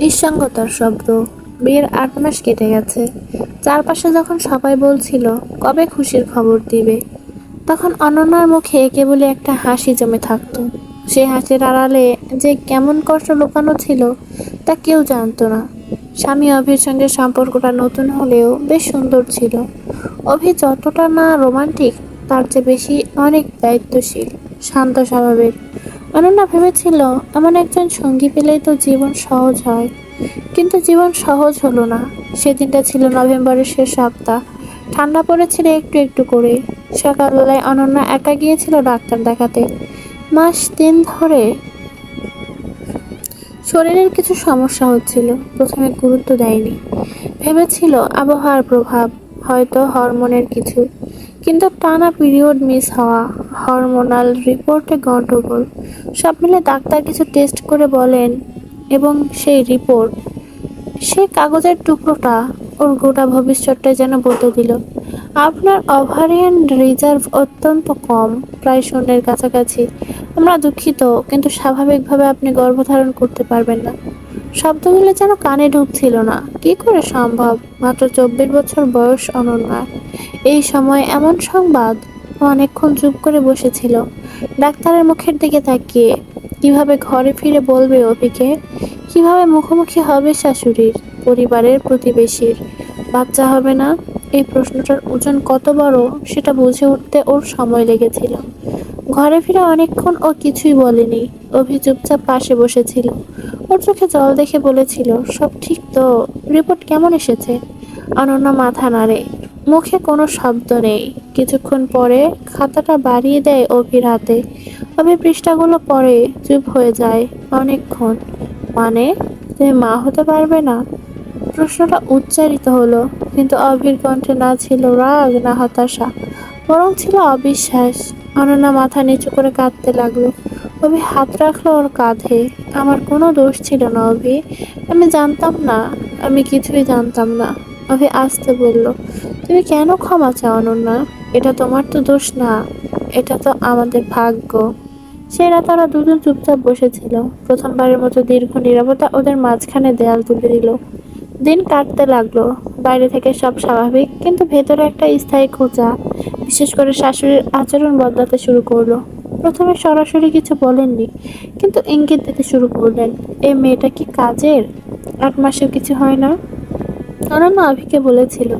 নিঃসঙ্গতার শব্দ। বিয়ের 8 মাস কেটে গেছে। চারপাশে যখন সবাই বলছিল কবে খুশির খবর দিবে, তখন অনন্যার মুখে কেবলই একটা হাসি জমে থাকতো। সেই হাসির আড়ালে যে কেমন কষ্ট লুকানো ছিল তা কেউ জানতো না। স্বামী অভির সঙ্গে সম্পর্কটা নতুন হলেও বেশ সুন্দর ছিল। অভি যতটা না রোমান্টিক, তার চেয়ে বেশি অনেক দায়িত্বশীল, শান্ত স্বভাবের। অনন্যা ভেবেছিল এমন একজন সঙ্গী পেলেই তো জীবন সহজ হয়, কিন্তু জীবন সহজ হলো না। সেদিনটা ছিল নভেম্বরের শেষ সপ্তাহ। ঠান্ডা পড়েছিল একটু একটু করে। সকালবেলায় অনন্যা একা গিয়েছিল ডাক্তার দেখাতে। মাস 3 ধরে শরীরের কিছু সমস্যা হচ্ছিল। প্রথমে গুরুত্ব দেয়নি, ভেবেছিল আবহাওয়ার প্রভাব, হয়তো হরমোনের কিছু। কিন্তু টানা পিরিয়ড মিস হওয়া, হরমোনাল রিপোর্টে গন্ডগোল, সব মিলে ডাক্তার কিছু টেস্ট করে বলেন, এবং সেই রিপোর্ট, সেই কাগজের টুকরোটা ওর গোটা ভবিষ্যৎটা যেন বদলে দিল। আপনার ওভারিয়ান রিজার্ভ অত্যন্ত কম, প্রায় শূন্যের কাছাকাছি। আমরা দুঃখিত, কিন্তু স্বাভাবিকভাবে আপনি গর্ভধারণ করতে পারবেন না। শব্দগুলো যেন কানে ঢুকছিল না। কি করে সম্ভব? মাত্র 24 বছর বয়স অনন্যার। এই সময় এমন সংবাদ! ও অনেকক্ষণ চুপ করে বসেছিল, ডাক্তারের মুখের দিকে তাকিয়ে। কিভাবে ঘরে ফিরে বলবে অভিকে? কিভাবে মুখোমুখি হবে শাশুড়ির, পরিবারের, প্রতিবেশীর? বাচ্চা হবে না, এই প্রশ্নটার ওজন কত বড় সেটা বুঝে উঠতে ওর সময় লেগেছিল। ঘরে ফিরে অনেকক্ষণ ও কিছুই বলেনি। অভি চুপচাপ পাশে বসেছিল। ওর চোখে জল দেখে বলেছিল, সব ঠিক তো? রিপোর্ট কেমন এসেছে? অনন্যা মাথা নাড়ে, মুখে কোনো শব্দ নেই। কিছুক্ষণ পরে খাতাটা বাড়িয়ে দেয় অভির হাতে। অভি পৃষ্ঠাগুলো পড়ে, চুপ হয়ে যায় অনেকক্ষণ। মানে, তুমি মা হতে পারবে না? প্রশ্নটা উচ্চারিত হলো, কিন্তু অভির কণ্ঠে না ছিল রাগ না হতাশা, বরং ছিল অবিশ্বাস। অনন্যা মাথা নিচু করে কাঁদতে লাগলো। অভি হাত রাখলো ওর কাঁধে। আমার কোনো দোষ ছিল না অভি, আমি জানতাম না, আমি কিছুই জানতাম না। অভি আস্তে বলল, তুমি কেন ক্ষমা চাও অনন্যা? এটা তোমার তো দোষ না, এটা তো আমাদের ভাগ্য। সেই রাত ওরা দুজন চুপচাপ বসেছিল। প্রথমবারের মতো দীর্ঘ নীরবতা ওদের মাঝখানে দেয়াল তুলে দিল। দিন কাটতে লাগলো। বাইরে থেকে সব স্বাভাবিক, কিন্তু ভেতরে একটা স্থায়ী খোঁচা। বিশেষ করে শাশুড়ির আচরণ বদলাতে শুরু করলো। প্রথমে সরাসরি কিছু বলেননি, কিন্তু ইঙ্গিত দিতে শুরু করলেন। এই মেয়েটা কি কাজের? 8 মাসেও কিছু হয় না? অনন্যা অভিকে বলেছিল,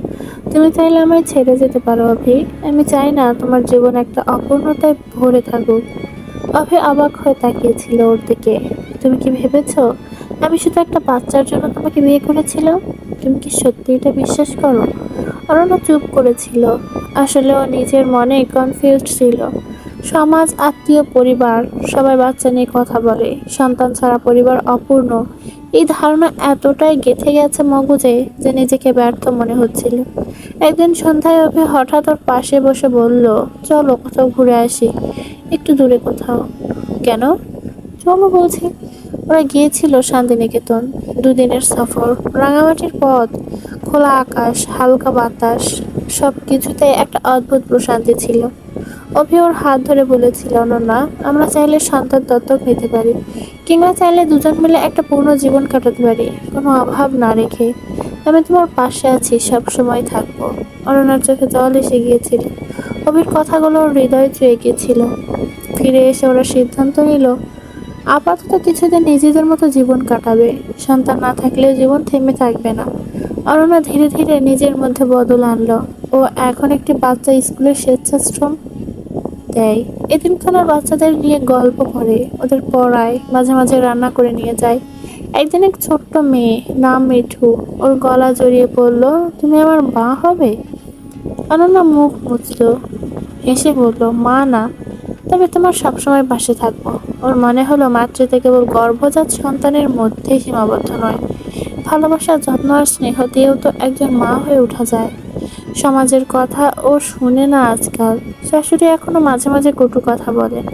তুমি চাইলে আমায় ছেড়ে যেতে পারো অভি, আমি চাই না তোমার জীবন একটা অপূর্ণতায় ভরে থাকুক। অভি অবাক হয়ে তাকিয়েছিল ওর দিকে। তুমি কি ভেবেছো আমি শুধু একটা বাচ্চার জন্য তোমাকে বিয়ে করেছিলাম? তুমি কি সত্যি এটা বিশ্বাস করো? অনন্যা চুপ করেছিল। আসলে ও নিজের মনে কনফিউজড ছিল। সমাজ, আত্মীয়, পরিবার, সবাই বাচ্চা নিয়ে কথা বলে। সন্তান ছাড়া পরিবার অপূর্ণ, এই ধারণা এতটাই গেঁথে গেছে মগজে যে নিজেকে ব্যর্থ মনে হচ্ছিল। একদিন সন্ধ্যায় অভি হঠাৎ ওর পাশে বসে বলল, চলো কোথাও ঘুরে আসি, একটু দূরে কোথাও। কেন? চলো বলছি। ওরা গিয়েছিল শান্তিনিকেতন। 2 দিনের সফর, রাঙামাটির পথ, খোলা আকাশ, হালকা বাতাস, সব কিছুতে একটা অদ্ভুত প্রশান্তি ছিল। অভি ওর হাত ধরে বলেছিল, অনন্যা, আমরা চাইলে সন্তান দত্তক নিতে পারি, কিংবা চাইলে দুজন মিলে একটা পূর্ণ জীবন কাটাতে পারি, কোনো অভাব না রেখে। আমি তোমার পাশে আছি, সব সময় থাকবো। অনন্যার চোখে জল এসে গিয়েছিল। অভির কথাগুলো ওর হৃদয়ে ছুঁয়ে গিয়েছিল। ফিরে এসে ওরা সিদ্ধান্ত নিল, আপাতত কিছুদিন নিজেদের মতো জীবন কাটাবে। সন্তান না থাকলেও জীবন থেমে থাকবে না। অরুণা ধীরে ধীরে নিজের মধ্যে বদল আনলো। ও এখন একটি বাচ্চা স্কুলের স্বেচ্ছাশ্রম দেয়। এতিমখানার বাচ্চাদের নিয়ে গল্প করে, ওদের পড়ায়, মাঝে মাঝে রান্না করে নিয়ে যায়। একদিন এক ছোট্ট মেয়ে, নাম মিঠু, ওর গলা জড়িয়ে পড়ল, তুমি আমার মা হবে? অনন্যা মুখ মুছল, হেসে বলল, মা না, তবে তোমার সবসময় পাশে থাকবো। ওর মনে হলো মাতৃত্ব কেবল গর্ভজাত সন্তানের মধ্যেই সীমাবদ্ধ নয়, ভালোবাসা, যত্ন আর স্নেহ দিয়েও তো একজন মা হয়ে ওঠা যায়। সমাজের কথা ও শুনে না আজকাল। শাশুড়ি এখনো মাঝে মাঝে কটু কথা বলেন,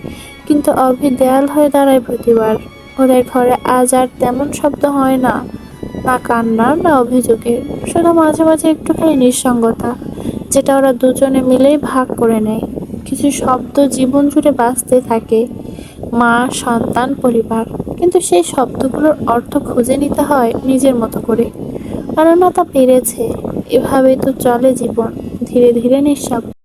কিন্তু অভি দেয়াল হয়ে দাঁড়ায় প্রতিবার। ওদের ঘরে আজ আর তেমন শব্দ হয় না, না কান্নার না অভিযোগের, শুধু মাঝে মাঝে একটুখানি নিঃসঙ্গতা, যেটা ওরা দুজনে মিলেই ভাগ করে নেয়। কিছু শব্দ জীবন জুড়ে বাঁচতে থাকে, মা, সন্তান, পরিবার। কিন্তু সেই শব্দগুলোর অর্থ খুঁজে নিতে হয় নিজের মতো করে। অরণ্যতা পেরেছে। এভাবেই তো চলে জীবন, ধীরে ধীরে নিঃশব্দে।